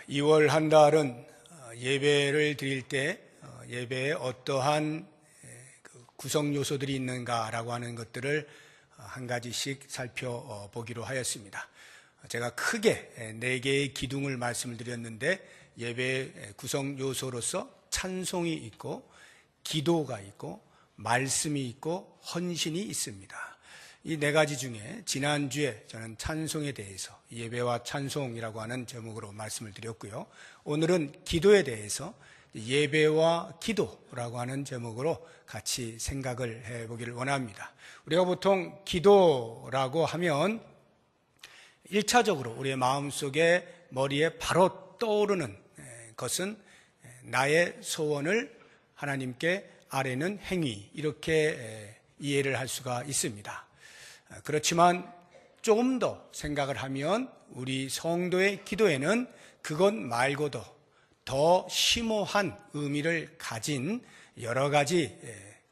2월 한 달은 예배를 드릴 때 예배에 어떠한 구성 요소들이 있는가라고 하는 것들을 한 가지씩 살펴보기로 하였습니다. 제가 크게 4개의 기둥을 말씀을 드렸는데 예배의 구성 요소로서 찬송이 있고 기도가 있고 말씀이 있고 헌신이 있습니다. 이 4가지 중에 지난주에 저는 찬송에 대해서 예배와 찬송이라고 하는 제목으로 말씀을 드렸고요. 오늘은 기도에 대해서 예배와 기도라고 하는 제목으로 같이 생각을 해보기를 원합니다. 우리가 보통 기도라고 하면 1차적으로 우리의 마음속에 머리에 바로 떠오르는 것은 나의 소원을 하나님께 아뢰는 행위, 이렇게 이해를 할 수가 있습니다. 그렇지만 조금 더 생각을 하면 우리 성도의 기도에는 그것 말고도 더 심오한 의미를 가진 여러 가지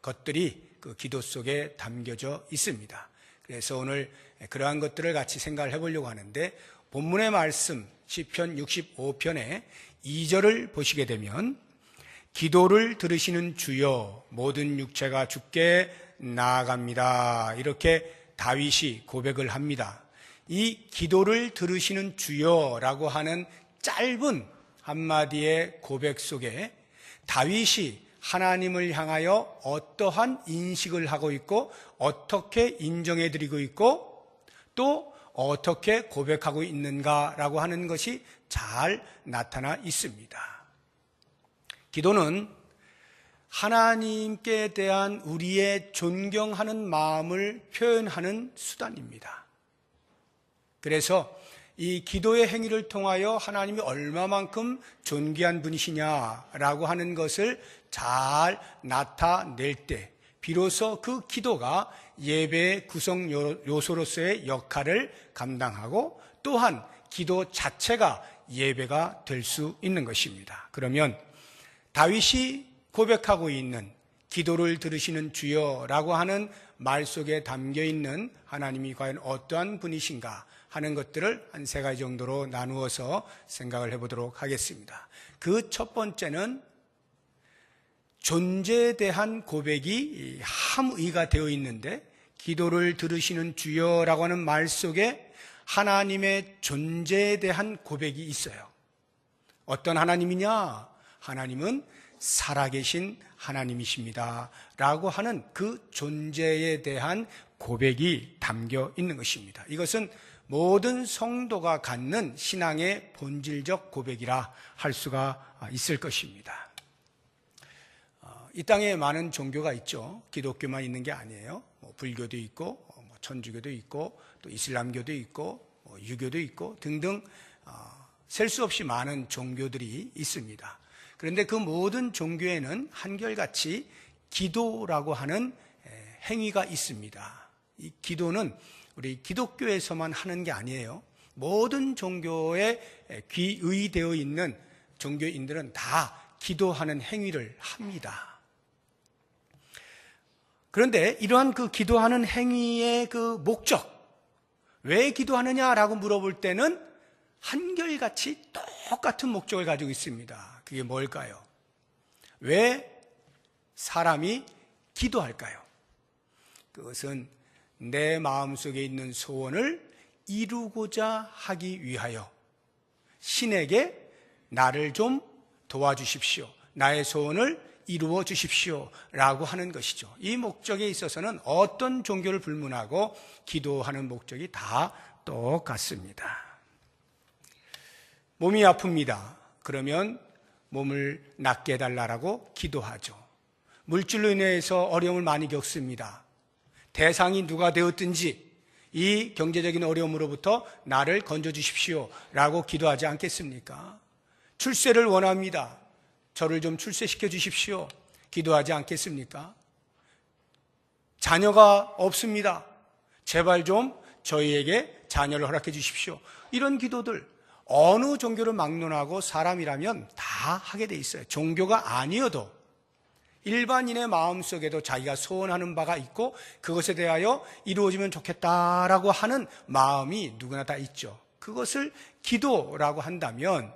것들이 그 기도 속에 담겨져 있습니다. 그래서 오늘 그러한 것들을 같이 생각을 해보려고 하는데, 본문의 말씀 시편 65편의 2절을 보시게 되면 기도를 들으시는 주여 모든 육체가 주께 나아갑니다, 이렇게 다윗이 고백을 합니다. 이 기도를 들으시는 주여라고 하는 짧은 한마디의 고백 속에 다윗이 하나님을 향하여 어떠한 인식을 하고 있고 어떻게 인정해드리고 있고 또 어떻게 고백하고 있는가라고 하는 것이 잘 나타나 있습니다. 기도는 하나님께 대한 우리의 존경하는 마음을 표현하는 수단입니다. 그래서 이 기도의 행위를 통하여 하나님이 얼마만큼 존귀한 분이시냐라고 하는 것을 잘 나타낼 때 비로소 그 기도가 예배의 구성 요소로서의 역할을 감당하고 또한 기도 자체가 예배가 될 수 있는 것입니다. 그러면 다윗이 고백하고 있는 기도를 들으시는 주여라고 하는 말 속에 담겨있는 하나님이 과연 어떠한 분이신가 하는 것들을 한 3가지 정도로 나누어서 생각을 해보도록 하겠습니다. 그 첫 번째는 존재에 대한 고백이 함의가 되어 있는데, 기도를 들으시는 주여라고 하는 말 속에 하나님의 존재에 대한 고백이 있어요. 어떤 하나님이냐? 하나님은 살아계신 하나님이십니다 라고 하는 그 존재에 대한 고백이 담겨 있는 것입니다. 이것은 모든 성도가 갖는 신앙의 본질적 고백이라 할 수가 있을 것입니다. 이 땅에 많은 종교가 있죠. 기독교만 있는 게 아니에요. 불교도 있고 천주교도 있고 또 이슬람교도 있고 유교도 있고 등등 셀 수 없이 많은 종교들이 있습니다. 그런데 그 모든 종교에는 한결같이 기도라고 하는 행위가 있습니다. 이 기도는 우리 기독교에서만 하는 게 아니에요. 모든 종교에 귀의되어 있는 종교인들은 다 기도하는 행위를 합니다. 그런데 이러한 그 기도하는 행위의 그 목적, 왜 기도하느냐라고 물어볼 때는 한결같이 똑같은 목적을 가지고 있습니다. 그게 뭘까요? 왜 사람이 기도할까요? 그것은 내 마음속에 있는 소원을 이루고자 하기 위하여 신에게 나를 좀 도와주십시오, 나의 소원을 이루어 주십시오 라고 하는 것이죠. 이 목적에 있어서는 어떤 종교를 불문하고 기도하는 목적이 다 똑같습니다. 몸이 아픕니다. 그러면 몸을 낫게 해달라고 기도하죠. 물질로 인해서 어려움을 많이 겪습니다. 대상이 누가 되었든지 이 경제적인 어려움으로부터 나를 건져주십시오 라고 기도하지 않겠습니까? 출세를 원합니다. 저를 좀 출세시켜 주십시오, 기도하지 않겠습니까? 자녀가 없습니다. 제발 좀 저희에게 자녀를 허락해 주십시오. 이런 기도들 어느 종교를 막론하고 사람이라면 다 하게 돼 있어요. 종교가 아니어도 일반인의 마음속에도 자기가 소원하는 바가 있고 그것에 대하여 이루어지면 좋겠다라고 하는 마음이 누구나 다 있죠. 그것을 기도라고 한다면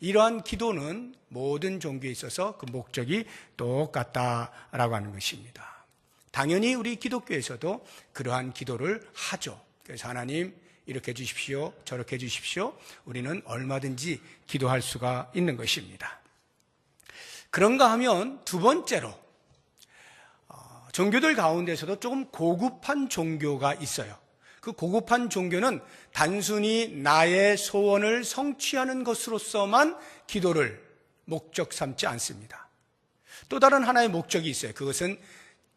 이러한 기도는 모든 종교에 있어서 그 목적이 똑같다라고 하는 것입니다. 당연히 우리 기독교에서도 그러한 기도를 하죠. 그래서 하나님 이렇게 해 주십시오, 저렇게 해 주십시오. 우리는 얼마든지 기도할 수가 있는 것입니다. 그런가 하면 두 번째로 종교들 가운데서도 조금 고급한 종교가 있어요. 그 고급한 종교는 단순히 나의 소원을 성취하는 것으로서만 기도를 목적 삼지 않습니다. 또 다른 하나의 목적이 있어요. 그것은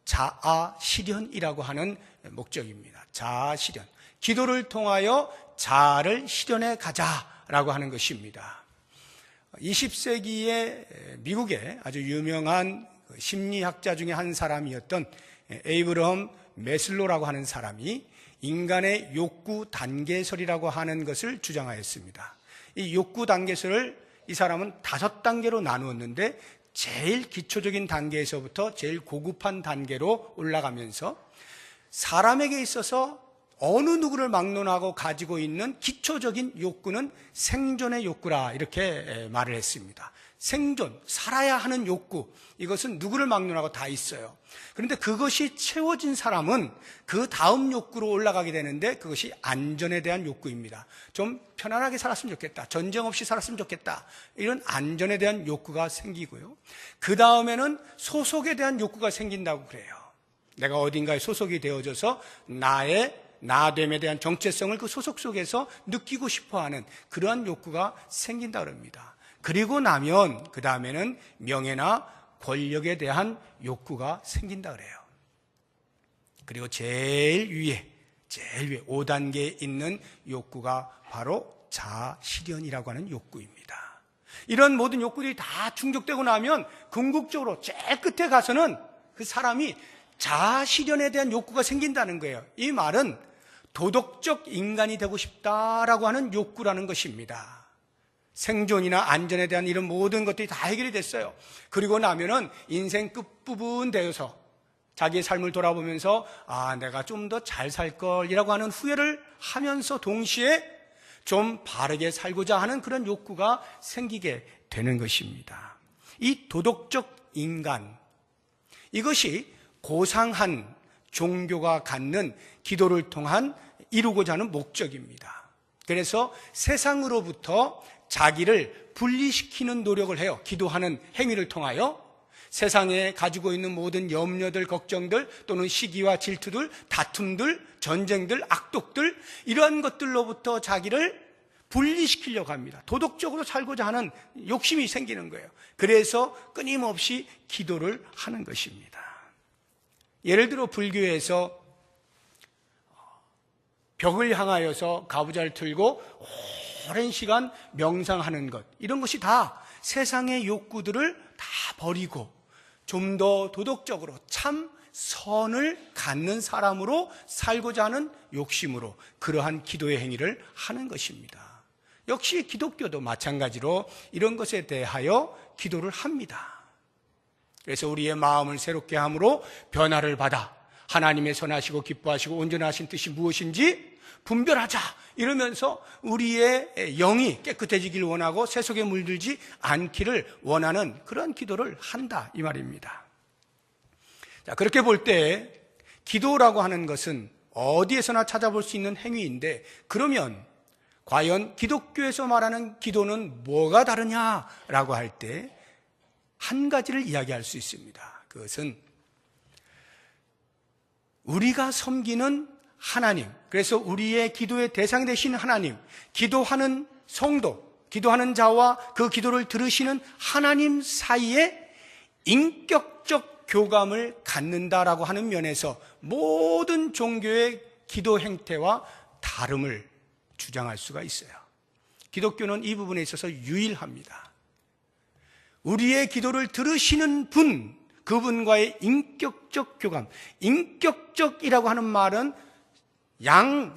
자아실현이라고 하는 목적입니다. 자아실현. 기도를 통하여 자아를 실현해 가자라고 하는 것입니다. 20세기에 미국의 아주 유명한 심리학자 중에 한 사람이었던 에이브러함 매슬로라고 하는 사람이 인간의 욕구 단계설이라고 하는 것을 주장하였습니다. 이 욕구 단계설을 이 사람은 5단계로 나누었는데 제일 기초적인 단계에서부터 제일 고급한 단계로 올라가면서 사람에게 있어서 어느 누구를 막론하고 가지고 있는 기초적인 욕구는 생존의 욕구라 이렇게 말을 했습니다. 생존, 살아야 하는 욕구, 이것은 누구를 막론하고 다 있어요. 그런데 그것이 채워진 사람은 그 다음 욕구로 올라가게 되는데 그것이 안전에 대한 욕구입니다. 좀 편안하게 살았으면 좋겠다, 전쟁 없이 살았으면 좋겠다, 이런 안전에 대한 욕구가 생기고요. 그 다음에는 소속에 대한 욕구가 생긴다고 그래요. 내가 어딘가에 소속이 되어져서 나의 나됨에 대한 정체성을 그 소속 속에서 느끼고 싶어하는 그러한 욕구가 생긴다 그럽니다. 그리고 나면 그 다음에는 명예나 권력에 대한 욕구가 생긴다 그래요. 그리고 제일 위에 5단계에 있는 욕구가 바로 자아실현이라고 하는 욕구입니다. 이런 모든 욕구들이 다 충족되고 나면 궁극적으로 제일 끝에 가서는 그 사람이 자아실현에 대한 욕구가 생긴다는 거예요. 이 말은 도덕적 인간이 되고 싶다라고 하는 욕구라는 것입니다. 생존이나 안전에 대한 이런 모든 것들이 다 해결이 됐어요. 그리고 나면은 인생 끝부분 되어서 자기의 삶을 돌아보면서 내가 좀 더 잘 살 걸이라고 하는 후회를 하면서 동시에 좀 바르게 살고자 하는 그런 욕구가 생기게 되는 것입니다. 이 도덕적 인간, 이것이 고상한 종교가 갖는 기도를 통한 이루고자 하는 목적입니다. 그래서 세상으로부터 자기를 분리시키는 노력을 해요. 기도하는 행위를 통하여 세상에 가지고 있는 모든 염려들, 걱정들, 또는 시기와 질투들, 다툼들, 전쟁들, 악독들, 이러한 것들로부터 자기를 분리시키려고 합니다. 도덕적으로 살고자 하는 욕심이 생기는 거예요. 그래서 끊임없이 기도를 하는 것입니다. 예를 들어 불교에서 벽을 향하여서 가부좌를 틀고 오랜 시간 명상하는 것, 이런 것이 다 세상의 욕구들을 다 버리고 좀 더 도덕적으로 참 선을 갖는 사람으로 살고자 하는 욕심으로 그러한 기도의 행위를 하는 것입니다. 역시 기독교도 마찬가지로 이런 것에 대하여 기도를 합니다. 그래서 우리의 마음을 새롭게 함으로 변화를 받아 하나님의 선하시고 기뻐하시고 온전하신 뜻이 무엇인지 분별하자, 이러면서 우리의 영이 깨끗해지길 원하고 세속에 물들지 않기를 원하는 그런 기도를 한다, 이 말입니다. 자, 그렇게 볼 때 기도라고 하는 것은 어디에서나 찾아볼 수 있는 행위인데, 그러면 과연 기독교에서 말하는 기도는 뭐가 다르냐라고 할 때 한 가지를 이야기할 수 있습니다. 그것은 우리가 섬기는 하나님, 그래서 우리의 기도의 대상이 되시는 하나님, 기도하는 성도, 기도하는 자와 그 기도를 들으시는 하나님 사이에 인격적 교감을 갖는다라고 하는 면에서 모든 종교의 기도 행태와 다름을 주장할 수가 있어요. 기독교는 이 부분에 있어서 유일합니다. 우리의 기도를 들으시는 분, 그분과의 인격적 교감, 인격적이라고 하는 말은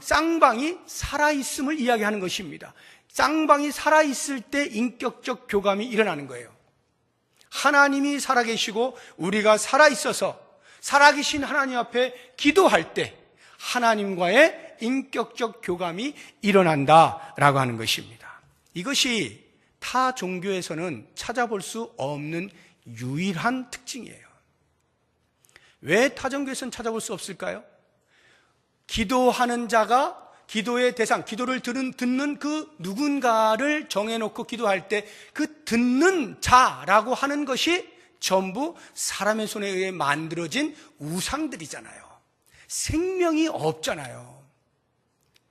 쌍방이 살아있음을 이야기하는 것입니다. 쌍방이 살아있을 때 인격적 교감이 일어나는 거예요. 하나님이 살아계시고 우리가 살아있어서 살아계신 하나님 앞에 기도할 때 하나님과의 인격적 교감이 일어난다라고 하는 것입니다. 이것이 타 종교에서는 찾아볼 수 없는 유일한 특징이에요. 왜 타 종교에서는 찾아볼 수 없을까요? 기도하는 자가 기도의 대상, 기도를 듣는 그 누군가를 정해놓고 기도할 때 그 듣는 자라고 하는 것이 전부 사람의 손에 의해 만들어진 우상들이잖아요. 생명이 없잖아요.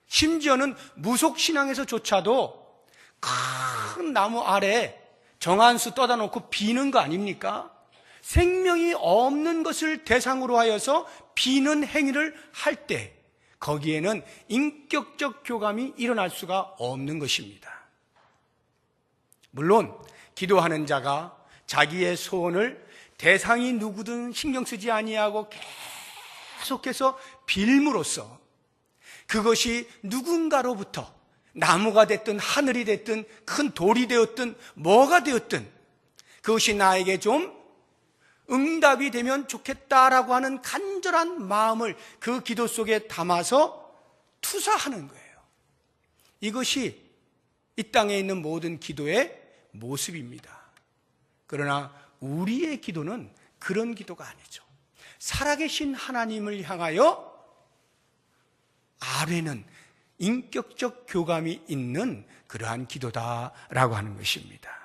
심지어는 무속신앙에서조차도 큰 나무 아래 정한수 떠다 놓고 비는 거 아닙니까? 생명이 없는 것을 대상으로 하여서 비는 행위를 할 때 거기에는 인격적 교감이 일어날 수가 없는 것입니다. 물론 기도하는 자가 자기의 소원을 대상이 누구든 신경 쓰지 아니하고 계속해서 빌므로써 그것이 누군가로부터 나무가 됐든 하늘이 됐든 큰 돌이 되었든 뭐가 되었든 그것이 나에게 좀 응답이 되면 좋겠다라고 하는 간절한 마음을 그 기도 속에 담아서 투사하는 거예요. 이것이 이 땅에 있는 모든 기도의 모습입니다. 그러나 우리의 기도는 그런 기도가 아니죠. 살아계신 하나님을 향하여 아뢰는 인격적 교감이 있는 그러한 기도다라고 하는 것입니다.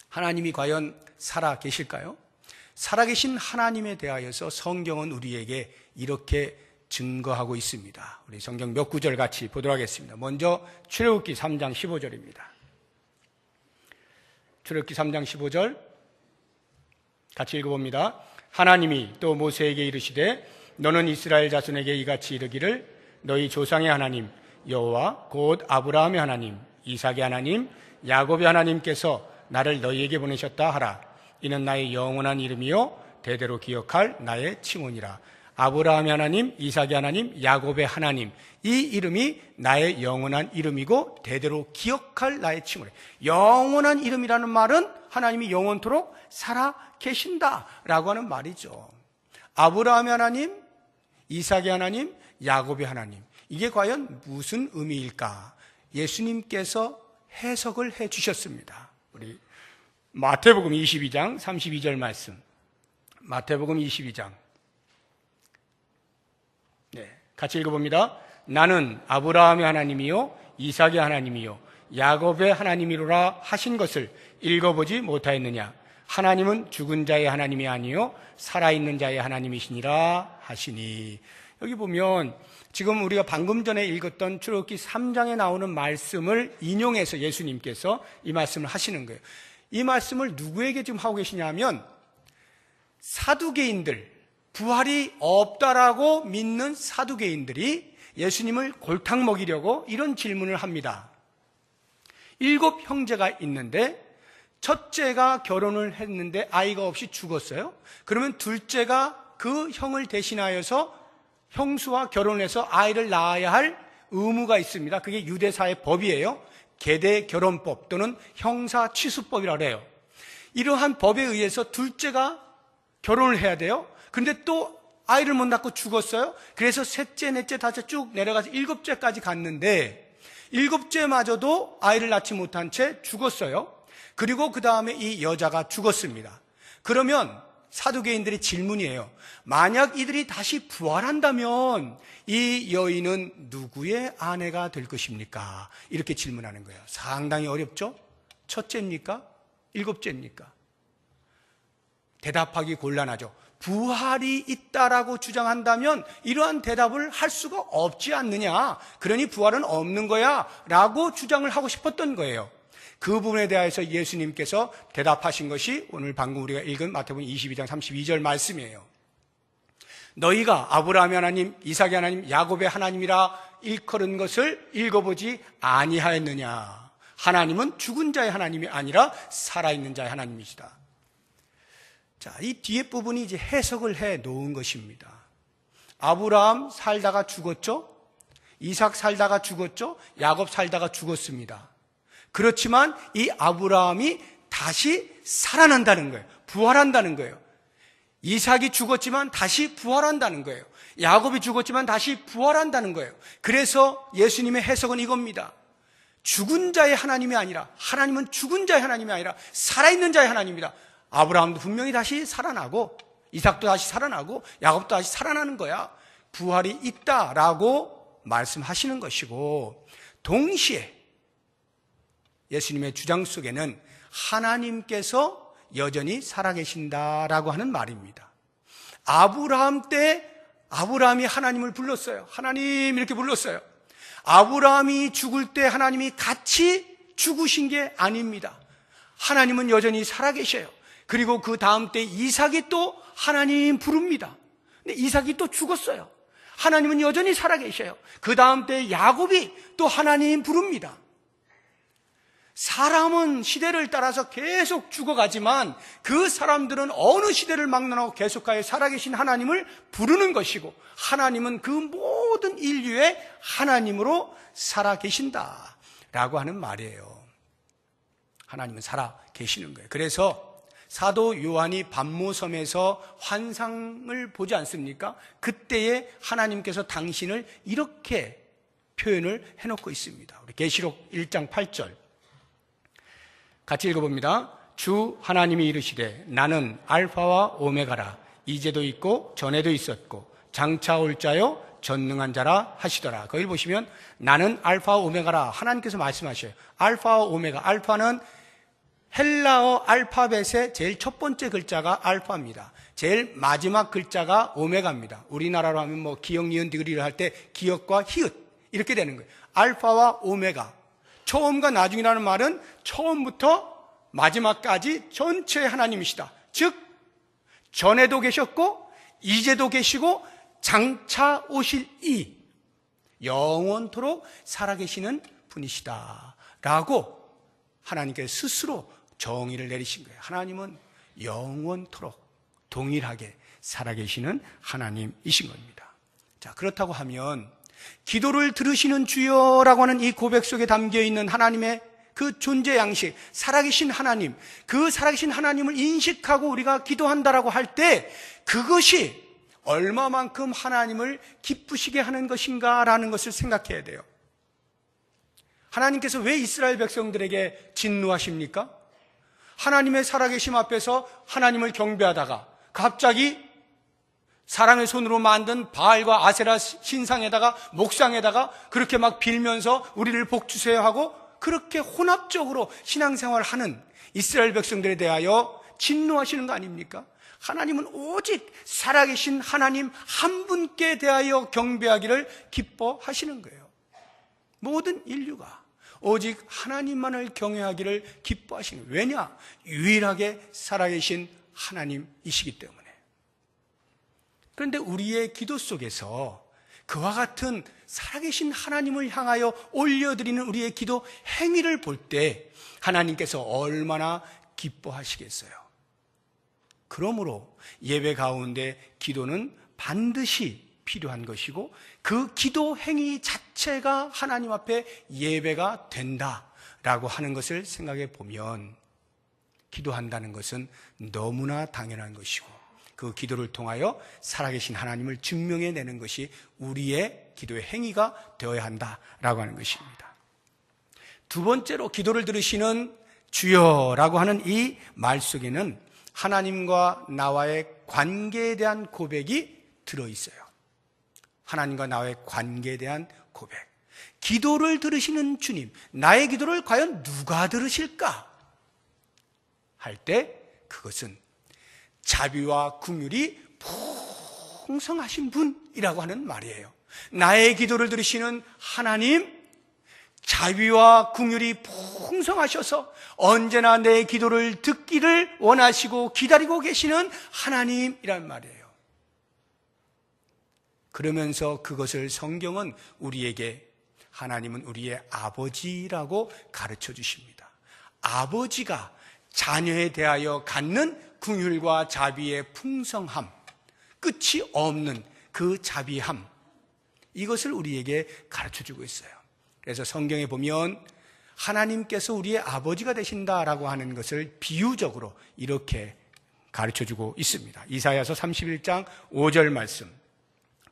하나님이 과연 살아계실까요? 살아계신 하나님에 대하여서 성경은 우리에게 이렇게 증거하고 있습니다. 우리 성경 몇 구절 같이 보도록 하겠습니다. 먼저 출애굽기 3장 15절입니다. 출애굽기 3장 15절 같이 읽어봅니다. 하나님이 또 모세에게 이르시되 너는 이스라엘 자손에게 이같이 이르기를 너희 조상의 하나님 여호와 곧 아브라함의 하나님 이삭의 하나님 야곱의 하나님께서 나를 너희에게 보내셨다 하라. 이는 나의 영원한 이름이요 대대로 기억할 나의 칭호니라. 아브라함의 하나님, 이삭의 하나님, 야곱의 하나님, 이 이름이 나의 영원한 이름이고 대대로 기억할 나의 칭호래. 영원한 이름이라는 말은 하나님이 영원토록 살아 계신다라고 하는 말이죠. 아브라함의 하나님, 이삭의 하나님, 야곱의 하나님, 이게 과연 무슨 의미일까? 예수님께서 해석을 해 주셨습니다. 우리 마태복음 22장 32절 말씀. 마태복음 22장. 네, 같이 읽어봅니다. 나는 아브라함의 하나님이요 이삭의 하나님이요 야곱의 하나님이로라 하신 것을 읽어보지 못하였느냐? 하나님은 죽은 자의 하나님이 아니요 살아있는 자의 하나님이시니라 하시니. 여기 보면 지금 우리가 방금 전에 읽었던 출애굽기 3장에 나오는 말씀을 인용해서 예수님께서 이 말씀을 하시는 거예요. 이 말씀을 누구에게 지금 하고 계시냐면 사두개인들, 부활이 없다라고 믿는 사두개인들이 예수님을 골탕 먹이려고 이런 질문을 합니다. 7 형제가 있는데 첫째가 결혼을 했는데 아이가 없이 죽었어요. 그러면 둘째가 그 형을 대신하여서 형수와 결혼해서 아이를 낳아야 할 의무가 있습니다. 그게 유대사의 법이에요. 계대 결혼법 또는 형사 취수법이라고 해요. 이러한 법에 의해서 둘째가 결혼을 해야 돼요. 그런데 또 아이를 못 낳고 죽었어요. 그래서 셋째, 넷째, 다섯째 쭉 내려가서 7째까지 갔는데 7째마저도 아이를 낳지 못한 채 죽었어요. 그리고 그 다음에 이 여자가 죽었습니다. 그러면 사두개인들의 질문이에요. 만약 이들이 다시 부활한다면 이 여인은 누구의 아내가 될 것입니까? 이렇게 질문하는 거예요. 상당히 어렵죠? 첫째입니까? 7째입니까? 대답하기 곤란하죠. 부활이 있다라고 주장한다면 이러한 대답을 할 수가 없지 않느냐. 그러니 부활은 없는 거야 라고 주장을 하고 싶었던 거예요. 그 부분에 대해서 예수님께서 대답하신 것이 오늘 방금 우리가 읽은 마태복음 22장 32절 말씀이에요. 너희가 아브라함의 하나님, 이삭의 하나님, 야곱의 하나님이라 일컬은 것을 읽어보지 아니하였느냐. 하나님은 죽은 자의 하나님이 아니라 살아있는 자의 하나님이시다. 자, 이 뒤에 부분이 이제 해석을 해 놓은 것입니다. 아브라함 살다가 죽었죠? 이삭 살다가 죽었죠? 야곱 살다가 죽었습니다. 그렇지만 이 아브라함이 다시 살아난다는 거예요. 부활한다는 거예요. 이삭이 죽었지만 다시 부활한다는 거예요. 야곱이 죽었지만 다시 부활한다는 거예요. 그래서 예수님의 해석은 이겁니다. 죽은 자의 하나님이 아니라, 하나님은 죽은 자의 하나님이 아니라 살아있는 자의 하나님이다. 아브라함도 분명히 다시 살아나고, 이삭도 다시 살아나고, 야곱도 다시 살아나는 거야. 부활이 있다라고 말씀하시는 것이고, 동시에 예수님의 주장 속에는 하나님께서 여전히 살아계신다라고 하는 말입니다. 아브라함 때 아브라함이 하나님을 불렀어요. 하나님 이렇게 불렀어요. 아브라함이 죽을 때 하나님이 같이 죽으신 게 아닙니다. 하나님은 여전히 살아계셔요. 그리고 그 다음 때 이삭이 또 하나님 부릅니다. 근데 이삭이 또 죽었어요. 하나님은 여전히 살아계셔요. 그 다음 때 야곱이 또 하나님 부릅니다. 사람은 시대를 따라서 계속 죽어가지만 그 사람들은 어느 시대를 막론하고 계속하여 살아계신 하나님을 부르는 것이고, 하나님은 그 모든 인류의 하나님으로 살아계신다라고 하는 말이에요. 하나님은 살아계시는 거예요. 그래서 사도 요한이 반모섬에서 환상을 보지 않습니까? 그때에 하나님께서 당신을 이렇게 표현을 해놓고 있습니다. 우리 계시록 1장 8절 같이 읽어봅니다. 주 하나님이 이르시되 나는 알파와 오메가라. 이제도 있고 전에도 있었고 장차 올 자요 전능한 자라 하시더라. 거기 보시면 나는 알파와 오메가라. 하나님께서 말씀하셔요. 알파와 오메가. 알파는 헬라어 알파벳의 제일 첫 번째 글자가 알파입니다. 제일 마지막 글자가 오메가입니다. 우리나라로 하면 뭐 기역, 니은, 디귿을 할 때 기역과 히읗 이렇게 되는 거예요. 알파와 오메가. 처음과 나중이라는 말은 처음부터 마지막까지 전체 하나님이시다. 즉 전에도 계셨고 이제도 계시고 장차 오실 이 영원토록 살아계시는 분이시다 라고 하나님께서 스스로 정의를 내리신 거예요. 하나님은 영원토록 동일하게 살아계시는 하나님이신 겁니다. 자, 그렇다고 하면 기도를 들으시는 주여라고 하는 이 고백 속에 담겨있는 하나님의 그 존재 양식, 살아계신 하나님, 그 살아계신 하나님을 인식하고 우리가 기도한다라고 할 때 그것이 얼마만큼 하나님을 기쁘시게 하는 것인가라는 것을 생각해야 돼요. 하나님께서 왜 이스라엘 백성들에게 진노하십니까? 하나님의 살아계심 앞에서 하나님을 경배하다가 갑자기 사람의 손으로 만든 바알과 아세라 신상에다가 목상에다가 그렇게 막 빌면서 우리를 복주세요 하고 그렇게 혼합적으로 신앙생활을 하는 이스라엘 백성들에 대하여 진노하시는 거 아닙니까? 하나님은 오직 살아계신 하나님 한 분께 대하여 경배하기를 기뻐하시는 거예요. 모든 인류가 오직 하나님만을 경외하기를 기뻐하시는 거예요. 왜냐? 유일하게 살아계신 하나님이시기 때문에. 그런데 우리의 기도 속에서 그와 같은 살아계신 하나님을 향하여 올려드리는 우리의 기도 행위를 볼 때 하나님께서 얼마나 기뻐하시겠어요. 그러므로 예배 가운데 기도는 반드시 필요한 것이고 그 기도 행위 자체가 하나님 앞에 예배가 된다라고 하는 것을 생각해 보면 기도한다는 것은 너무나 당연한 것이고 그 기도를 통하여 살아계신 하나님을 증명해내는 것이 우리의 기도의 행위가 되어야 한다라고 하는 것입니다. 두 번째로 기도를 들으시는 주여라고 하는 이 말 속에는 하나님과 나와의 관계에 대한 고백이 들어있어요. 하나님과 나와의 관계에 대한 고백. 기도를 들으시는 주님, 나의 기도를 과연 누가 들으실까? 할 때 그것은 자비와 긍휼이 풍성하신 분이라고 하는 말이에요. 나의 기도를 들으시는 하나님, 자비와 긍휼이 풍성하셔서 언제나 내 기도를 듣기를 원하시고 기다리고 계시는 하나님이란 말이에요. 그러면서 그것을 성경은 우리에게 하나님은 우리의 아버지라고 가르쳐 주십니다. 아버지가 자녀에 대하여 갖는 긍휼과 자비의 풍성함, 끝이 없는 그 자비함, 이것을 우리에게 가르쳐주고 있어요. 그래서 성경에 보면 하나님께서 우리의 아버지가 되신다라고 하는 것을 비유적으로 이렇게 가르쳐주고 있습니다. 이사야서 31장 5절 말씀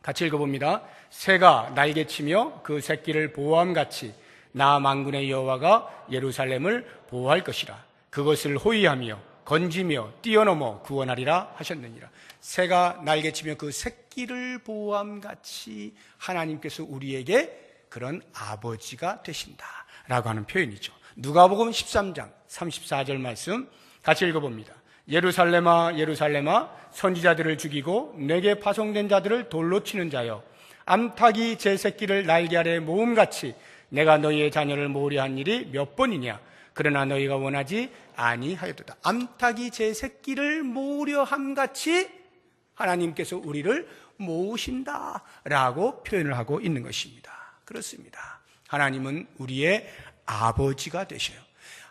같이 읽어봅니다. 새가 날개치며 그 새끼를 보호함같이 나 만군의 여호와가 예루살렘을 보호할 것이라. 그것을 호위하며 건지며 뛰어넘어 구원하리라 하셨느니라. 새가 날개치며 그 새끼를 보호함 같이 하나님께서 우리에게 그런 아버지가 되신다라고 하는 표현이죠. 누가복음 13장 34절 말씀 같이 읽어봅니다. 예루살렘아 예루살렘아 선지자들을 죽이고 내게 파송된 자들을 돌로 치는 자여, 암탉이 제 새끼를 날개 아래 모음같이 내가 너희의 자녀를 모으려 한 일이 몇 번이냐. 그러나 너희가 원하지 아니하였도다. 암탉이 제 새끼를 모으려 함같이 하나님께서 우리를 모으신다라고 표현을 하고 있는 것입니다. 그렇습니다. 하나님은 우리의 아버지가 되셔요.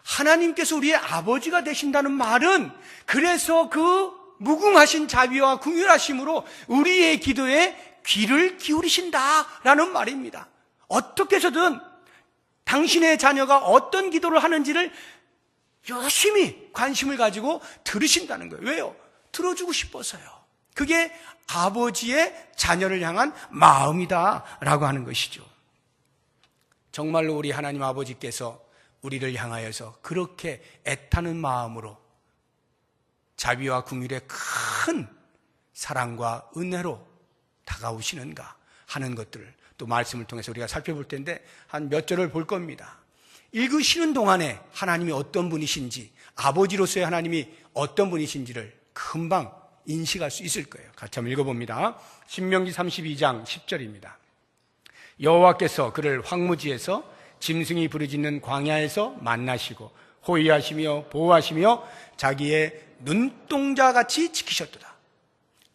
하나님께서 우리의 아버지가 되신다는 말은 그래서 그 무궁하신 자비와 긍휼하심으로 우리의 기도에 귀를 기울이신다라는 말입니다. 어떻게 해서든 당신의 자녀가 어떤 기도를 하는지를 열심히 관심을 가지고 들으신다는 거예요. 왜요? 들어주고 싶어서요. 그게 아버지의 자녀를 향한 마음이다라고 하는 것이죠. 정말로 우리 하나님 아버지께서 우리를 향하여서 그렇게 애타는 마음으로 자비와 긍휼의 큰 사랑과 은혜로 다가오시는가 하는 것들을 또 말씀을 통해서 우리가 살펴볼 텐데 한 몇 절을 볼 겁니다. 읽으시는 동안에 하나님이 어떤 분이신지, 아버지로서의 하나님이 어떤 분이신지를 금방 인식할 수 있을 거예요. 같이 한번 읽어봅니다. 신명기 32장 10절입니다. 여호와께서 그를 황무지에서 짐승이 부르짖는 광야에서 만나시고 호위하시며 보호하시며 자기의 눈동자같이 지키셨도다.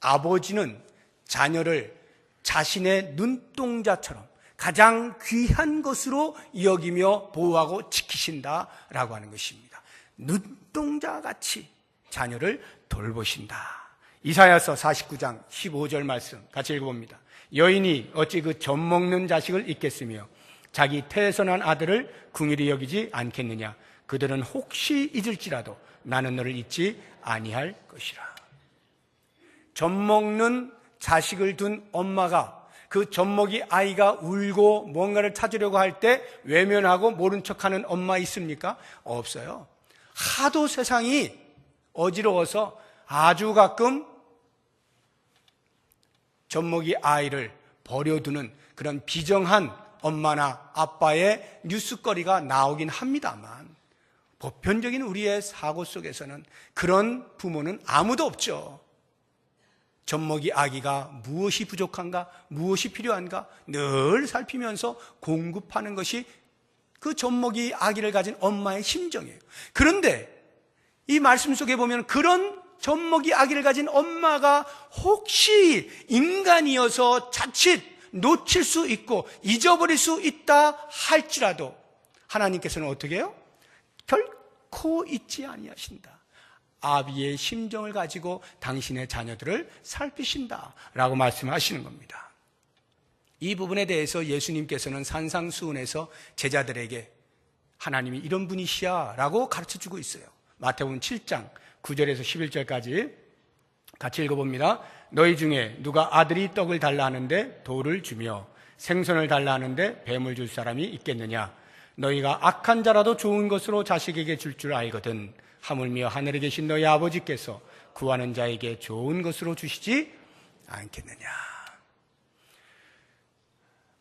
아버지는 자녀를 자신의 눈동자처럼 가장 귀한 것으로 여기며 보호하고 지키신다라고 하는 것입니다. 눈동자같이 자녀를 돌보신다. 이사야서 49장 15절 말씀 같이 읽어봅니다. 여인이 어찌 그 젖먹는 자식을 잊겠으며 자기 태선한 아들을 긍휼히 여기지 않겠느냐. 그들은 혹시 잊을지라도 나는 너를 잊지 아니할 것이라. 젖먹는 자식을 둔 엄마가 그 젖먹이 아이가 울고 뭔가를 찾으려고 할 때 외면하고 모른 척하는 엄마 있습니까? 없어요. 하도 세상이 어지러워서 아주 가끔 젖먹이 아이를 버려두는 그런 비정한 엄마나 아빠의 뉴스거리가 나오긴 합니다만 보편적인 우리의 사고 속에서는 그런 부모는 아무도 없죠. 젖먹이 아기가 무엇이 부족한가, 무엇이 필요한가 늘 살피면서 공급하는 것이 그 젖먹이 아기를 가진 엄마의 심정이에요. 그런데 이 말씀 속에 보면 그런 젖먹이 아기를 가진 엄마가 혹시 인간이어서 자칫 놓칠 수 있고 잊어버릴 수 있다 할지라도 하나님께서는 어떻게 해요? 결코 잊지 아니하신다. 아비의 심정을 가지고 당신의 자녀들을 살피신다라고 말씀하시는 겁니다. 이 부분에 대해서 예수님께서는 산상수훈에서 제자들에게 하나님이 이런 분이시야 라고 가르쳐주고 있어요. 마태복음 7장 9절에서 11절까지 같이 읽어봅니다. 너희 중에 누가 아들이 떡을 달라 하는데 돌을 주며 생선을 달라 하는데 뱀을 줄 사람이 있겠느냐. 너희가 악한 자라도 좋은 것으로 자식에게 줄 줄 알거든 하물며 하늘에 계신 너희 아버지께서 구하는 자에게 좋은 것으로 주시지 않겠느냐.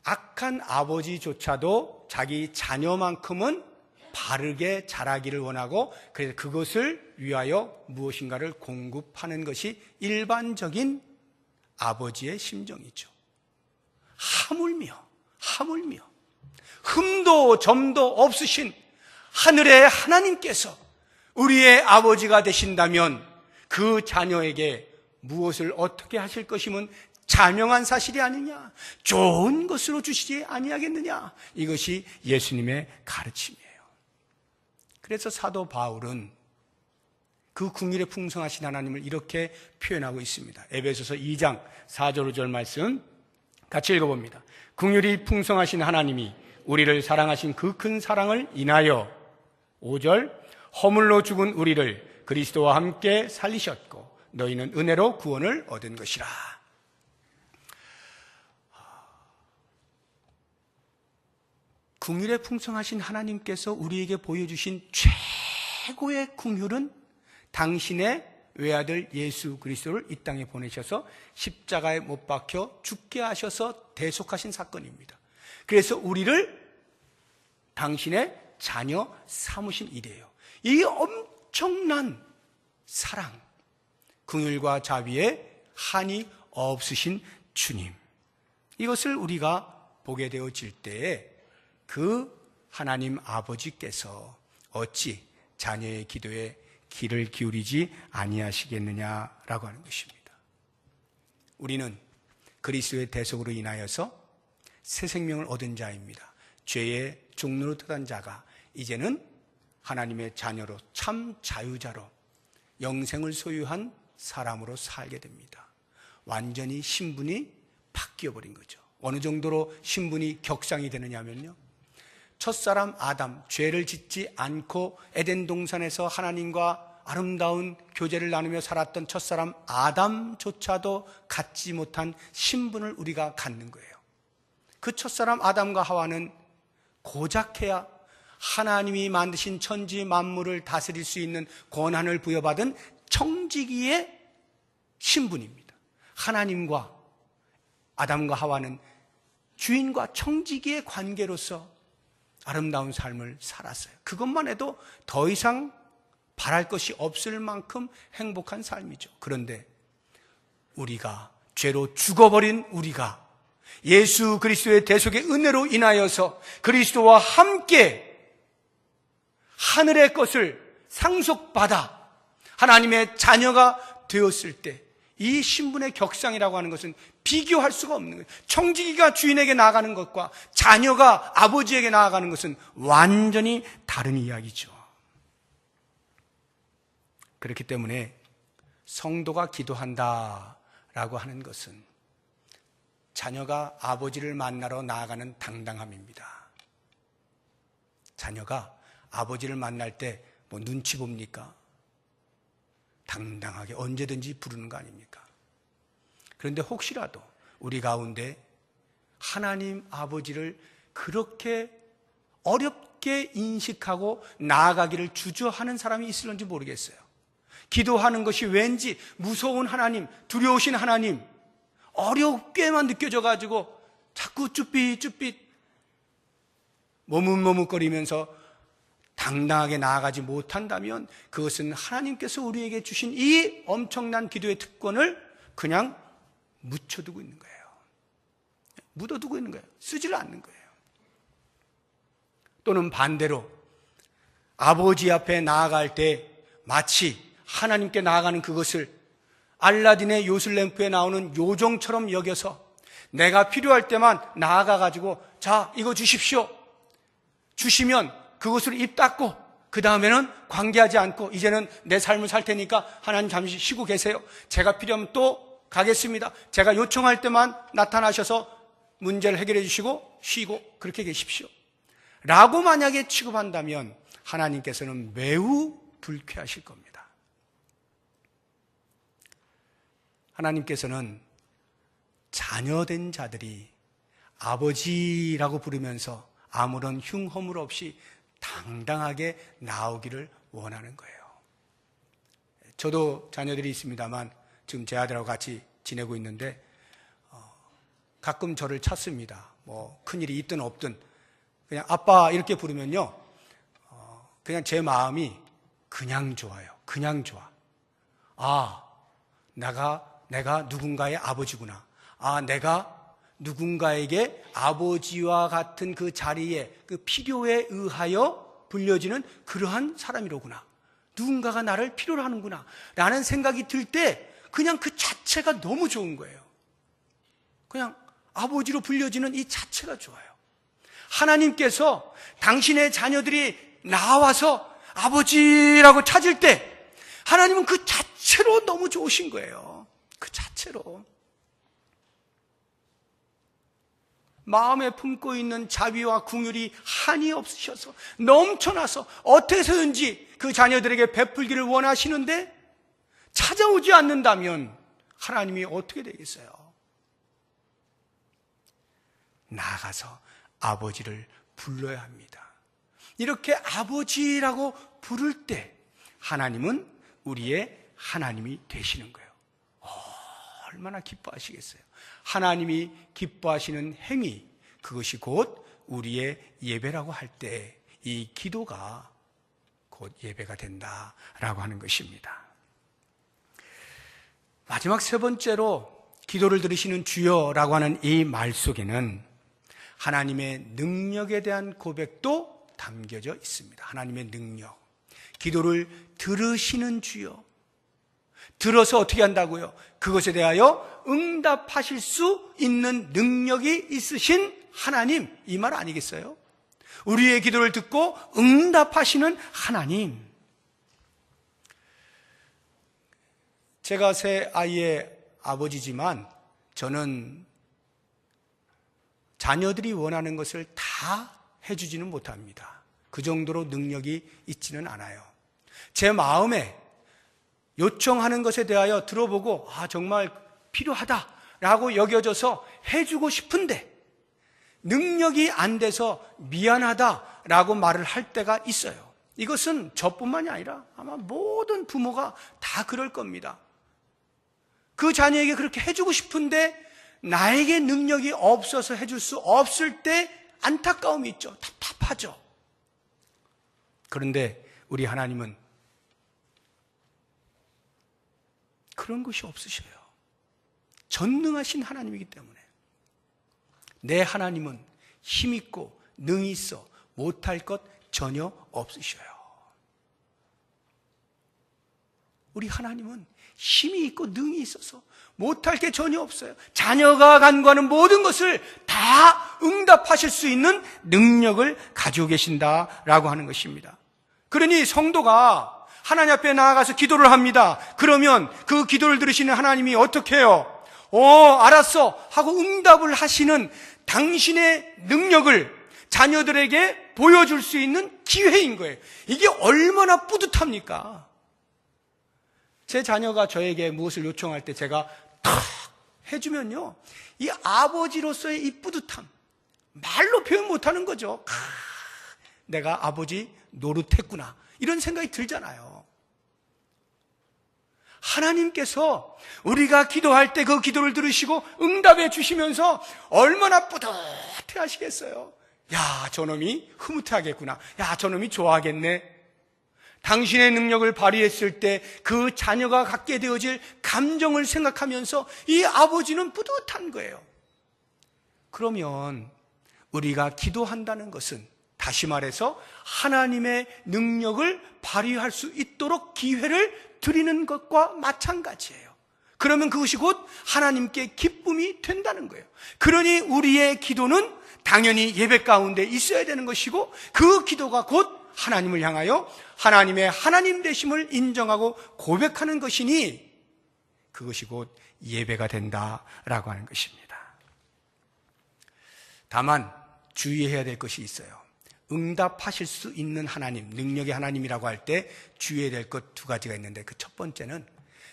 악한 아버지조차도 자기 자녀만큼은 바르게 자라기를 원하고 그래서 그것을 위하여 무엇인가를 공급하는 것이 일반적인 아버지의 심정이죠. 하물며 흠도 점도 없으신 하늘의 하나님께서 우리의 아버지가 되신다면 그 자녀에게 무엇을 어떻게 하실 것이면 자명한 사실이 아니냐. 좋은 것으로 주시지 아니하겠느냐. 이것이 예수님의 가르침이에요. 그래서 사도 바울은 그 긍휼에 풍성하신 하나님을 이렇게 표현하고 있습니다. 에베소서 2장 4절 5절 말씀 같이 읽어봅니다. 긍휼이 풍성하신 하나님이 우리를 사랑하신 그 큰 사랑을 인하여 5절 허물로 죽은 우리를 그리스도와 함께 살리셨고 너희는 은혜로 구원을 얻은 것이라. 긍휼에 풍성하신 하나님께서 우리에게 보여주신 최고의 긍휼은 당신의 외아들 예수 그리스도를 이 땅에 보내셔서 십자가에 못 박혀 죽게 하셔서 대속하신 사건입니다. 그래서 우리를 당신의 자녀 삼으신 일이에요. 이 엄청난 사랑, 긍휼과 자비에 한이 없으신 주님, 이것을 우리가 보게 되어질 때에 그 하나님 아버지께서 어찌 자녀의 기도에 귀를 기울이지 아니하시겠느냐라고 하는 것입니다. 우리는 그리스도의 대속으로 인하여서 새 생명을 얻은 자입니다. 죄의 종로로 떠난 자가 이제는 하나님의 자녀로, 참 자유자로 영생을 소유한 사람으로 살게 됩니다. 완전히 신분이 바뀌어버린 거죠. 어느 정도로 신분이 격상이 되느냐면요, 첫사람 아담, 죄를 짓지 않고 에덴 동산에서 하나님과 아름다운 교제를 나누며 살았던 첫사람 아담조차도 갖지 못한 신분을 우리가 갖는 거예요. 그 첫사람 아담과 하와는 고작해야 하나님이 만드신 천지 만물을 다스릴 수 있는 권한을 부여받은 청지기의 신분입니다. 하나님과 아담과 하와는 주인과 청지기의 관계로서 아름다운 삶을 살았어요. 그것만 해도 더 이상 바랄 것이 없을 만큼 행복한 삶이죠. 그런데 우리가, 죄로 죽어버린 우리가 예수 그리스도의 대속의 은혜로 인하여서 그리스도와 함께 하늘의 것을 상속받아 하나님의 자녀가 되었을 때 이 신분의 격상이라고 하는 것은 비교할 수가 없는 거예요. 청지기가 주인에게 나아가는 것과 자녀가 아버지에게 나아가는 것은 완전히 다른 이야기죠. 그렇기 때문에 성도가 기도한다라고 하는 것은 자녀가 아버지를 만나러 나아가는 당당함입니다. 자녀가 아버지를 만날 때 뭐 눈치 봅니까? 당당하게 언제든지 부르는 거 아닙니까? 그런데 혹시라도 우리 가운데 하나님 아버지를 그렇게 어렵게 인식하고 나아가기를 주저하는 사람이 있을는지 모르겠어요. 기도하는 것이 왠지 무서운 하나님, 두려우신 하나님, 어렵게만 느껴져가지고 자꾸 쭈삣쭈삣 머뭇머뭇거리면서 당당하게 나아가지 못한다면 그것은 하나님께서 우리에게 주신 이 엄청난 기도의 특권을 그냥 묻혀두고 있는 거예요. 묻어두고 있는 거예요. 쓰지를 않는 거예요. 또는 반대로 아버지 앞에 나아갈 때 마치 하나님께 나아가는 그것을 알라딘의 요술램프에 나오는 요정처럼 여겨서 내가 필요할 때만 나아가가지고 자, 이거 주십시오. 주시면 그것으로 입 닫고 그 다음에는 관계하지 않고 이제는 내 삶을 살 테니까 하나님 잠시 쉬고 계세요. 제가 필요하면 또 가겠습니다. 제가 요청할 때만 나타나셔서 문제를 해결해 주시고 쉬고 그렇게 계십시오. 라고 만약에 취급한다면 하나님께서는 매우 불쾌하실 겁니다. 하나님께서는 자녀된 자들이 아버지라고 부르면서 아무런 흉허물 없이 당당하게 나오기를 원하는 거예요. 저도 자녀들이 있습니다만 지금 제 아들하고 같이 지내고 있는데 가끔 저를 찾습니다. 뭐 큰일이 있든 없든 그냥 아빠 이렇게 부르면요, 그냥 제 마음이 그냥 좋아요. 그냥 좋아. 아, 내가 누군가의 아버지구나. 아, 내가 누군가에게 아버지와 같은 그 자리에 그 필요에 의하여 불려지는 그러한 사람이로구나. 누군가가 나를 필요로 하는구나 라는 생각이 들 때 그냥 그 자체가 너무 좋은 거예요. 그냥 아버지로 불려지는 이 자체가 좋아요. 하나님께서 당신의 자녀들이 나와서 아버지라고 찾을 때 하나님은 그 자체로 너무 좋으신 거예요. 그 자체로. 마음에 품고 있는 자비와 긍휼이 한이 없으셔서 넘쳐나서 어떻게 해서든지 그 자녀들에게 베풀기를 원하시는데 찾아오지 않는다면 하나님이 어떻게 되겠어요? 나가서 아버지를 불러야 합니다. 이렇게 아버지라고 부를 때 하나님은 우리의 하나님이 되시는 거예요. 얼마나 기뻐하시겠어요. 하나님이 기뻐하시는 행위, 그것이 곧 우리의 예배라고 할 때 이 기도가 곧 예배가 된다라고 하는 것입니다. 마지막 세 번째로 기도를 들으시는 주여라고 하는 이 말 속에는 하나님의 능력에 대한 고백도 담겨져 있습니다. 하나님의 능력. 기도를 들으시는 주여. 들어서 어떻게 한다고요? 그것에 대하여 응답하실 수 있는 능력이 있으신 하나님, 이 말 아니겠어요? 우리의 기도를 듣고 응답하시는 하나님. 제가 세 아이의 아버지지만 저는 자녀들이 원하는 것을 다 해주지는 못합니다. 그 정도로 능력이 있지는 않아요. 제 마음에 요청하는 것에 대하여 들어보고 정말 필요하다라고 여겨져서 해주고 싶은데 능력이 안 돼서 미안하다라고 말을 할 때가 있어요. 이것은 저뿐만이 아니라 아마 모든 부모가 다 그럴 겁니다. 그 자녀에게 그렇게 해주고 싶은데 나에게 능력이 없어서 해줄 수 없을 때 안타까움이 있죠. 답답하죠. 그런데 우리 하나님은 그런 것이 없으셔요. 전능하신 하나님이기 때문에. 내 하나님은 힘있고 능이 있어 못할 것 전혀 없으셔요. 우리 하나님은 힘이 있고 능이 있어서 못할 게 전혀 없어요. 자녀가 간구하는 모든 것을 다 응답하실 수 있는 능력을 가지고 계신다라고 하는 것입니다. 그러니 성도가 하나님 앞에 나아가서 기도를 합니다. 그러면 그 기도를 들으시는 하나님이 어떻게 해요? 알았어 하고 응답을 하시는 당신의 능력을 자녀들에게 보여줄 수 있는 기회인 거예요. 이게 얼마나 뿌듯합니까? 제 자녀가 저에게 무엇을 요청할 때 제가 탁 해주면요, 이 아버지로서의 이 뿌듯함, 말로 표현 못하는 거죠. 내가 아버지 노릇했구나, 이런 생각이 들잖아요. 하나님께서 우리가 기도할 때 그 기도를 들으시고 응답해 주시면서 얼마나 뿌듯해 하시겠어요. 야, 저놈이 흐뭇하겠구나. 야, 저놈이 좋아하겠네. 당신의 능력을 발휘했을 때 그 자녀가 갖게 되어질 감정을 생각하면서 이 아버지는 뿌듯한 거예요. 그러면 우리가 기도한다는 것은 다시 말해서 하나님의 능력을 발휘할 수 있도록 기회를 드리는 것과 마찬가지예요. 그러면 그것이 곧 하나님께 기쁨이 된다는 거예요. 그러니 우리의 기도는 당연히 예배 가운데 있어야 되는 것이고, 그 기도가 곧 하나님을 향하여 하나님의 하나님 되심을 인정하고 고백하는 것이니 그것이 곧 예배가 된다라고 하는 것입니다. 다만 주의해야 될 것이 있어요. 응답하실 수 있는 하나님, 능력의 하나님이라고 할 때 주의해야 될 것 두 가지가 있는데, 그 첫 번째는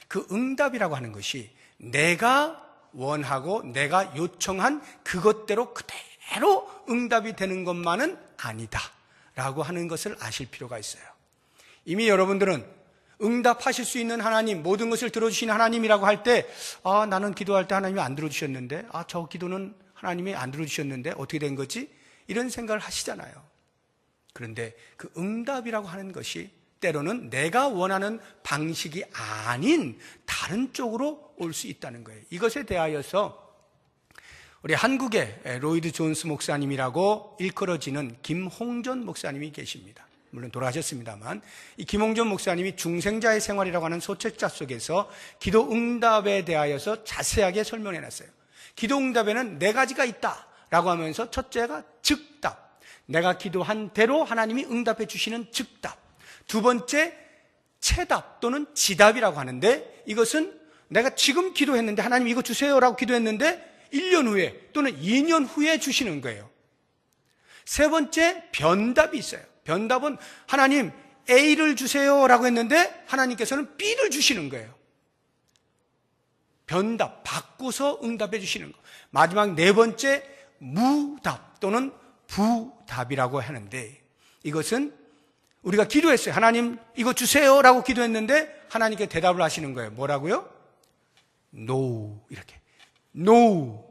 그 응답이라고 하는 것이 내가 원하고 내가 요청한 그것대로 그대로 응답이 되는 것만은 아니다 라고 하는 것을 아실 필요가 있어요. 이미 여러분들은 응답하실 수 있는 하나님, 모든 것을 들어주시는 하나님이라고 할 때 나는 기도할 때 하나님이 안 들어주셨는데, 저 기도는 하나님이 안 들어주셨는데 어떻게 된 거지? 이런 생각을 하시잖아요. 그런데 그 응답이라고 하는 것이 때로는 내가 원하는 방식이 아닌 다른 쪽으로 올 수 있다는 거예요. 이것에 대하여서 우리 한국의 로이드 존스 목사님이라고 일컬어지는 김홍전 목사님이 계십니다. 물론 돌아가셨습니다만, 이 김홍전 목사님이 중생자의 생활이라고 하는 소책자 속에서 기도 응답에 대하여서 자세하게 설명해 놨어요. 기도 응답에는 4가지가 있다라고 하면서, 첫째가 즉답, 내가 기도한 대로 하나님이 응답해 주시는 즉답. 두 번째, 체답 또는 지답이라고 하는데, 이것은 내가 지금 기도했는데 하나님 이거 주세요라고 기도했는데 1년 후에 또는 2년 후에 주시는 거예요. 세 번째, 변답이 있어요. 변답은 하나님 A를 주세요라고 했는데 하나님께서는 B를 주시는 거예요. 변답, 바꾸서 응답해 주시는 거. 마지막 4번째, 무답 또는 부답이라고 하는데, 이것은 우리가 기도했어요. 하나님 이거 주세요 라고 기도했는데 하나님께 대답을 하시는 거예요. 뭐라고요? No. 이렇게 No.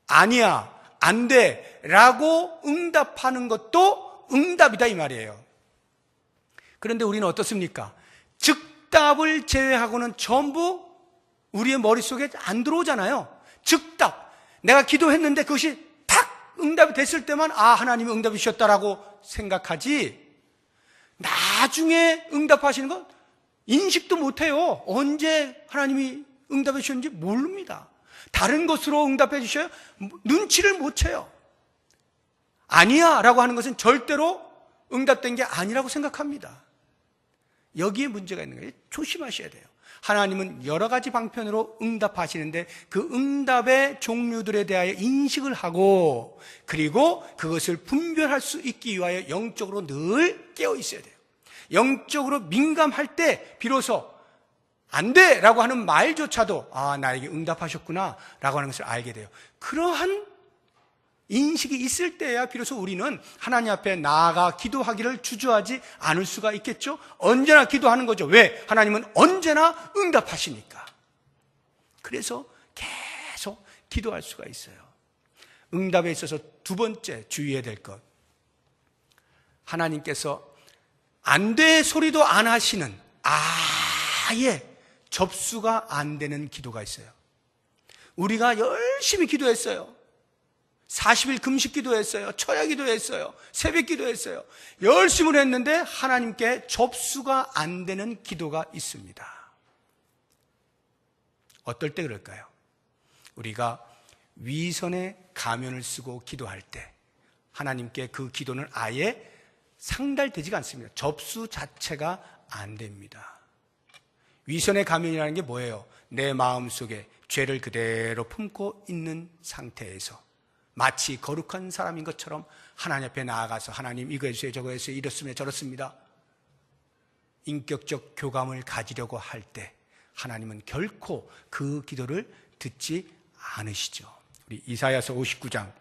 아니야, 안 돼 라고 응답하는 것도 응답이다 이 말이에요. 그런데 우리는 어떻습니까? 즉답을 제외하고는 전부 우리의 머릿속에 안 들어오잖아요. 즉답, 내가 기도했는데 그것이 탁 응답이 됐을 때만 하나님이 응답이 주셨다라고 생각하지, 나중에 응답하시는 건 인식도 못해요. 언제 하나님이 응답해 주셨는지 모릅니다. 다른 것으로 응답해 주셔요? 눈치를 못 채요. 아니야 라고 하는 것은 절대로 응답된 게 아니라고 생각합니다. 여기에 문제가 있는 거예요. 조심하셔야 돼요. 하나님은 여러 가지 방편으로 응답하시는데 그 응답의 종류들에 대하여 인식을 하고, 그리고 그것을 분별할 수 있기 위하여 영적으로 늘 깨어 있어야 돼요. 영적으로 민감할 때 비로소 안 돼! 라고 하는 말조차도 나에게 응답하셨구나 라고 하는 것을 알게 돼요. 그러한 인식이 있을 때야 비로소 우리는 하나님 앞에 나아가 기도하기를 주저하지 않을 수가 있겠죠. 언제나 기도하는 거죠. 왜? 하나님은 언제나 응답하시니까. 그래서 계속 기도할 수가 있어요. 응답에 있어서 두 번째 주의해야 될 것, 하나님께서 안 돼 소리도 안 하시는, 아예 접수가 안 되는 기도가 있어요. 우리가 열심히 기도했어요. 40일 금식 기도했어요. 철야 기도했어요. 새벽 기도했어요. 열심히 했는데 하나님께 접수가 안 되는 기도가 있습니다. 어떨 때 그럴까요? 우리가 위선의 가면을 쓰고 기도할 때 하나님께 그 기도는 아예 상달되지가 않습니다. 접수 자체가 안 됩니다. 위선의 가면이라는 게 뭐예요? 내 마음속에 죄를 그대로 품고 있는 상태에서 마치 거룩한 사람인 것처럼 하나님 앞에 나아가서 하나님 이거 해주세요, 저거 해주세요, 이렇습니다, 저렇습니다. 인격적 교감을 가지려고 할 때 하나님은 결코 그 기도를 듣지 않으시죠. 우리 이사야서 59장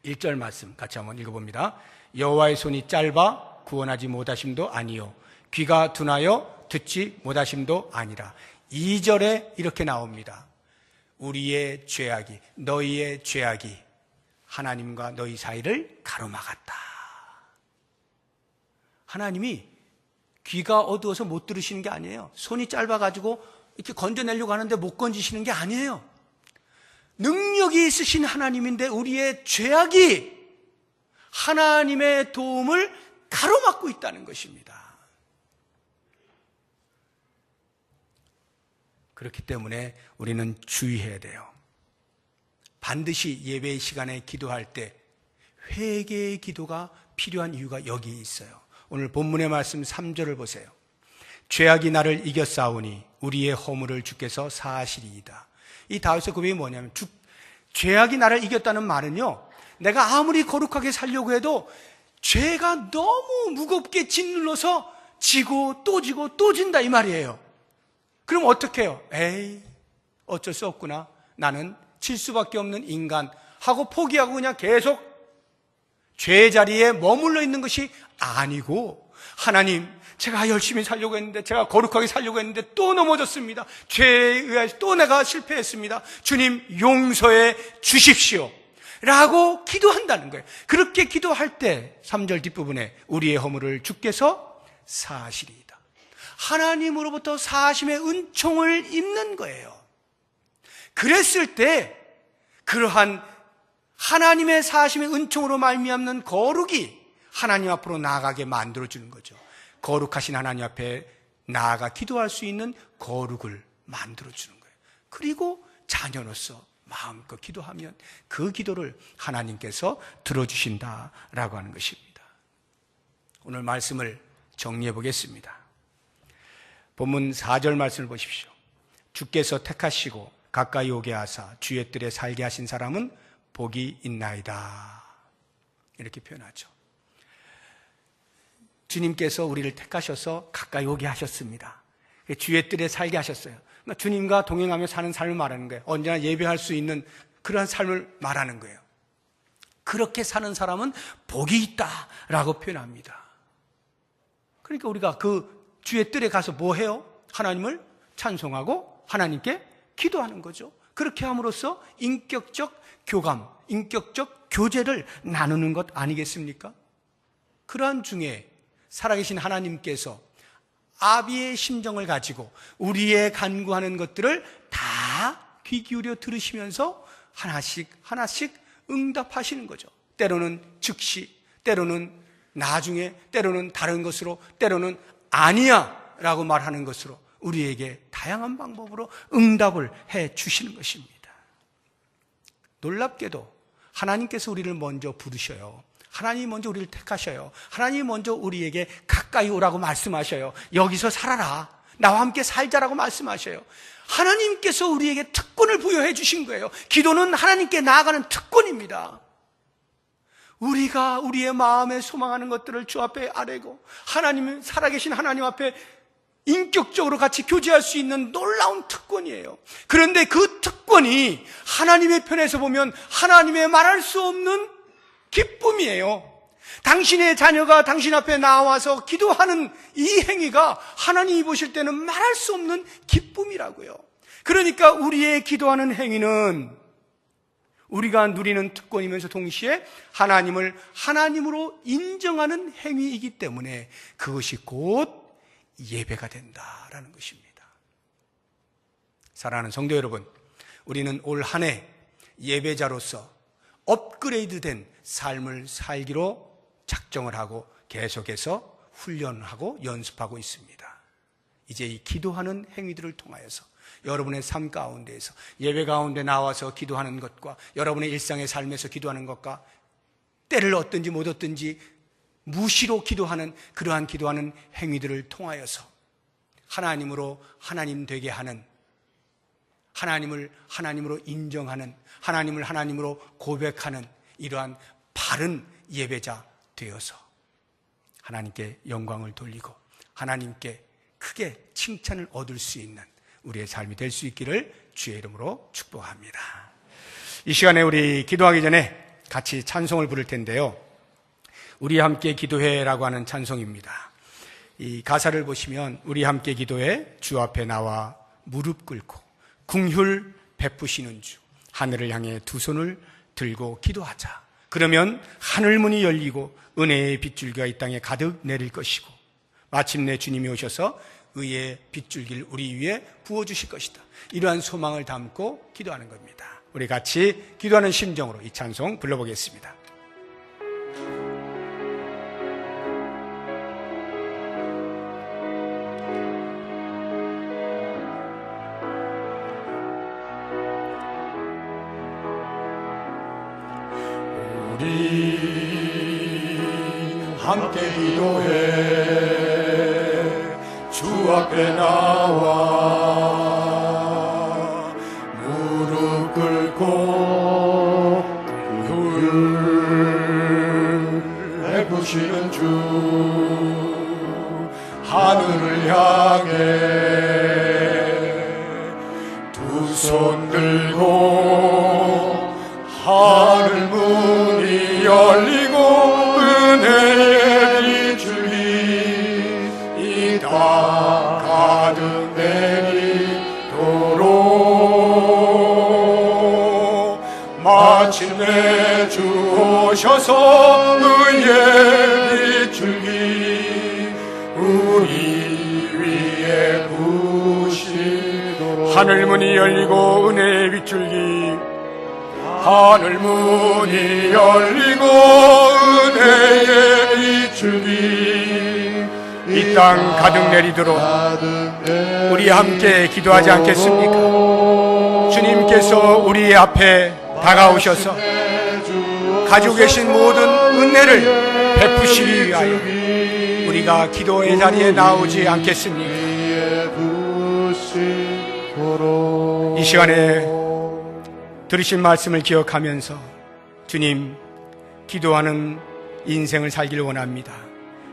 1절 말씀 같이 한번 읽어봅니다. 여호와의 손이 짧아 구원하지 못하심도 아니요 귀가 둔하여 듣지 못하심도 아니라. 2절에 이렇게 나옵니다. 우리의 죄악이, 너희의 죄악이 하나님과 너희 사이를 가로막았다. 하나님이 귀가 어두워서 못 들으시는 게 아니에요. 손이 짧아가지고 이렇게 건져내려고 하는데 못 건지시는 게 아니에요. 능력이 있으신 하나님인데 우리의 죄악이 하나님의 도움을 가로막고 있다는 것입니다. 그렇기 때문에 우리는 주의해야 돼요. 반드시 예배 시간에 기도할 때 회개의 기도가 필요한 이유가 여기 있어요. 오늘 본문의 말씀 3절을 보세요. 죄악이 나를 이겼사오니 우리의 허물을 주께서 사하시리이다. 이 다윗의 고백이 뭐냐면 죄악이 나를 이겼다는 말은요, 내가 아무리 거룩하게 살려고 해도 죄가 너무 무겁게 짓눌러서 지고 또 지고 또 진다 이 말이에요. 그럼 어떻게 해요? 에이, 어쩔 수 없구나. 나는 질 수밖에 없는 인간 하고 포기하고 그냥 계속 죄의 자리에 머물러 있는 것이 아니고, 하나님, 제가 열심히 살려고 했는데, 제가 거룩하게 살려고 했는데 또 넘어졌습니다. 죄에 의해서 또 내가 실패했습니다. 주님 용서해 주십시오 라고 기도한다는 거예요. 그렇게 기도할 때 3절 뒷부분에 우리의 허물을 주께서 사하시리이다. 하나님으로부터 사하심의 은총을 입는 거예요. 그랬을 때 그러한 하나님의 사하심의 은총으로 말미암는 거룩이 하나님 앞으로 나아가게 만들어주는 거죠. 거룩하신 하나님 앞에 나아가 기도할 수 있는 거룩을 만들어주는 거예요. 그리고 자녀로서 마음껏 기도하면 그 기도를 하나님께서 들어주신다라고 하는 것입니다. 오늘 말씀을 정리해 보겠습니다. 본문 4절 말씀을 보십시오. 주께서 택하시고 가까이 오게 하사 주의 뜰에 살게 하신 사람은 복이 있나이다. 이렇게 표현하죠. 주님께서 우리를 택하셔서 가까이 오게 하셨습니다. 주의 뜰에 살게 하셨어요. 그러니까 주님과 동행하며 사는 삶을 말하는 거예요. 언제나 예배할 수 있는 그러한 삶을 말하는 거예요. 그렇게 사는 사람은 복이 있다라고 표현합니다. 그러니까 우리가 그 주의 뜰에 가서 뭐 해요? 하나님을 찬송하고 하나님께 기도하는 거죠. 그렇게 함으로써 인격적 교감, 인격적 교제를 나누는 것 아니겠습니까? 그러한 중에 살아계신 하나님께서 아비의 심정을 가지고 우리의 간구하는 것들을 다 귀 기울여 들으시면서 하나씩 하나씩 응답하시는 거죠. 때로는 즉시, 때로는 나중에, 때로는 다른 것으로, 때로는 아니야 라고 말하는 것으로 우리에게 다양한 방법으로 응답을 해 주시는 것입니다. 놀랍게도 하나님께서 우리를 먼저 부르셔요. 하나님이 먼저 우리를 택하셔요. 하나님이 먼저 우리에게 가까이 오라고 말씀하셔요. 여기서 살아라, 나와 함께 살자라고 말씀하셔요. 하나님께서 우리에게 특권을 부여해 주신 거예요. 기도는 하나님께 나아가는 특권입니다. 우리가 우리의 마음에 소망하는 것들을 주 앞에 아뢰고 하나님, 살아계신 하나님 앞에 인격적으로 같이 교제할 수 있는 놀라운 특권이에요. 그런데 그 특권이 하나님의 편에서 보면 하나님의 말할 수 없는 기쁨이에요. 당신의 자녀가 당신 앞에 나와서 기도하는 이 행위가 하나님이 보실 때는 말할 수 없는 기쁨이라고요. 그러니까 우리의 기도하는 행위는 우리가 누리는 특권이면서 동시에 하나님을 하나님으로 인정하는 행위이기 때문에 그것이 곧 예배가 된다라는 것입니다. 사랑하는 성도 여러분, 우리는 올 한 해 예배자로서 업그레이드된 삶을 살기로 작정을 하고 계속해서 훈련하고 연습하고 있습니다. 이제 이 기도하는 행위들을 통하여서 여러분의 삶 가운데에서 예배 가운데 나와서 기도하는 것과 여러분의 일상의 삶에서 기도하는 것과 때를 얻든지 못 얻든지 무시로 기도하는 그러한 기도하는 행위들을 통하여서 하나님으로 하나님 되게 하는, 하나님을 하나님으로 인정하는, 하나님을 하나님으로 고백하는 이러한 바른 예배자 되어서 하나님께 영광을 돌리고 하나님께 크게 칭찬을 얻을 수 있는 우리의 삶이 될 수 있기를 주의 이름으로 축복합니다. 이 시간에 우리 기도하기 전에 같이 찬송을 부를 텐데요, 우리 함께 기도해라고 하는 찬송입니다. 이 가사를 보시면 우리 함께 기도해 주 앞에 나와 무릎 꿇고 긍휼 베푸시는 주 하늘을 향해 두 손을 들고 기도하자. 그러면 하늘문이 열리고 은혜의 빗줄기가 이 땅에 가득 내릴 것이고 마침내 주님이 오셔서 의의 빗줄기를 우리 위에 부어주실 것이다. 이러한 소망을 담고 기도하는 겁니다. 우리 같이 기도하는 심정으로 이 찬송 불러보겠습니다. 우리 함께 기도해 주 앞에 나와 무릎 꿇고 긍휼 베푸시는 주 하늘을 향해 두 손 들고 하늘 문이 열리고 은혜의 빗줄기 이 땅 가득 내리도록 마침내 주 오셔서 의의 빗줄기 우리 위에 부시도록 하늘 문이 열리고 은혜의 빗줄기 하늘 문이 열리고 은혜의 빗줄기 이 땅 가득 내리도록 우리 함께 기도하지 않겠습니까? 주님께서 우리 앞에 다가오셔서 가지고 계신 모든 은혜를 베푸시기 위하여 우리가 기도의 자리에 나오지 않겠습니까? 이 시간에 들으신 말씀을 기억하면서 주님, 기도하는 인생을 살기를 원합니다.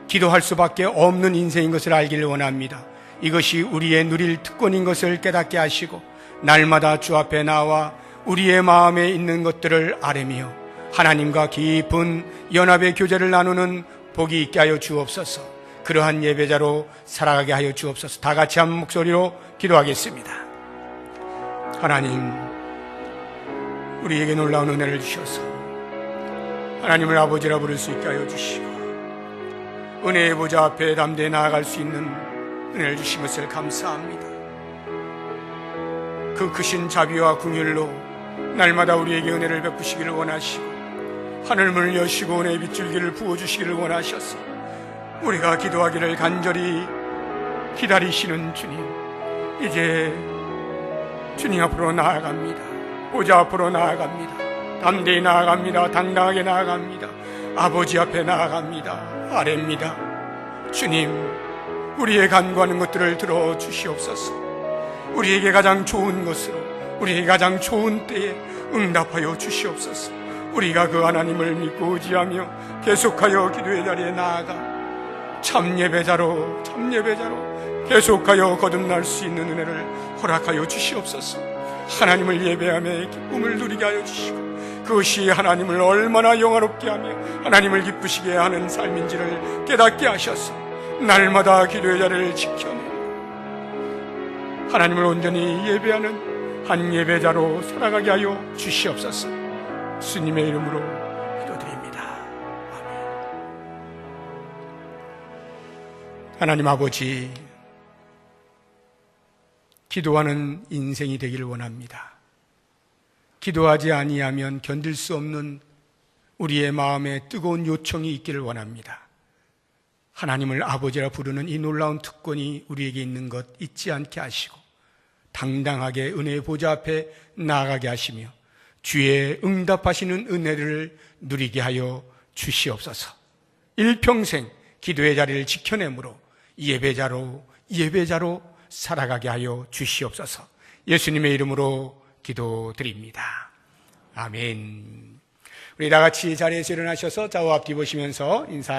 기도할 수밖에 없는 인생인 것을 알기를 원합니다. 이것이 우리의 누릴 특권인 것을 깨닫게 하시고 날마다 주 앞에 나와 우리의 마음에 있는 것들을 아뢰며 하나님과 깊은 연합의 교제를 나누는 복이 있게 하여 주옵소서. 그러한 예배자로 살아가게 하여 주옵소서. 다 같이 한 목소리로 기도하겠습니다. 하나님, 우리에게 놀라운 은혜를 주셔서 하나님을 아버지라 부를 수 있게 하여 주시고 은혜의 보좌 앞에 담대히 나아갈 수 있는 은혜를 주신 것을 감사합니다. 그 크신 자비와 긍휼로 날마다 우리에게 은혜를 베푸시기를 원하시고 하늘문을 여시고 은혜의 빗줄기를 부어주시기를 원하셔서 우리가 기도하기를 간절히 기다리시는 주님, 이제 주님 앞으로 나아갑니다. 보좌 앞으로 나아갑니다. 담대히 나아갑니다. 당당하게 나아갑니다. 아버지 앞에 나아갑니다. 아뢰입니다. 주님, 우리의 간구하는 것들을 들어주시옵소서. 우리에게 가장 좋은 것으로, 우리에게 가장 좋은 때에 응답하여 주시옵소서. 우리가 그 하나님을 믿고 의지하며 계속하여 기도의 자리에 나아가 참 예배자로 계속하여 거듭날 수 있는 은혜를 허락하여 주시옵소서. 하나님을 예배하며 기쁨을 누리게 하여 주시고 그것이 하나님을 얼마나 영화롭게 하며 하나님을 기쁘시게 하는 삶인지를 깨닫게 하셔서 날마다 기도의 자리를 지켜내고 하나님을 온전히 예배하는 한 예배자로 살아가게 하여 주시옵소서. 주님의 이름으로 기도드립니다. 아멘. 하나님 아버지, 기도하는 인생이 되기를 원합니다. 기도하지 아니하면 견딜 수 없는 우리의 마음에 뜨거운 요청이 있기를 원합니다. 하나님을 아버지라 부르는 이 놀라운 특권이 우리에게 있는 것 잊지 않게 하시고 당당하게 은혜의 보좌 앞에 나아가게 하시며 주의 응답하시는 은혜를 누리게 하여 주시옵소서. 일평생 기도의 자리를 지켜내므로 예배자로 살아가게 하여 주시옵소서. 예수님의 이름으로 기도드립니다. 아멘. 우리 다 같이 자리에서 일어나셔서 좌우 앞뒤 보시면서 인사